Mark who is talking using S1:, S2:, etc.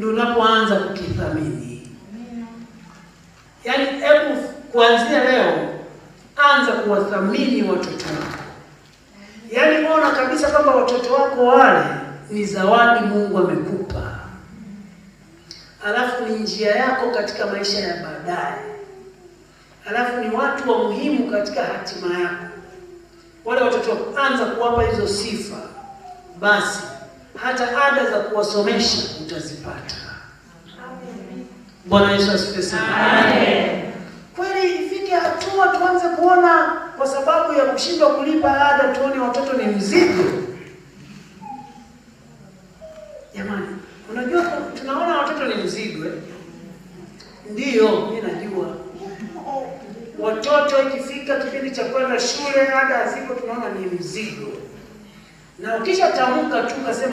S1: ndio unapoanza kukithamini. Yaani hebu kuanzia leo anza kuwathamini watoto wako. Yaani ona kabisa kwamba watoto wako wale ni zawadi Mungu amekupa. Alafu ni njia yako katika maisha ya baadaye. Alafu ni watu wa muhimu katika hatima yako. Wale watoto anza kuwapa hizo sifa, basi hata ada za kuwasomesha utazipata. Bwana Yesu asifiwe sana. Amen. Kweli ifike hatua tuanze kuona kwa sababu ya kushindwa kulipa ada tuone watoto ni mzigo. Jamani, unajua tunaona watoto ni mzigo eh? Ndiyo, mimi najua. Watoto ikifika kipindi cha kwenda shule ada ziko tunaona ni mzigo. Na ukisha tamka tu kasema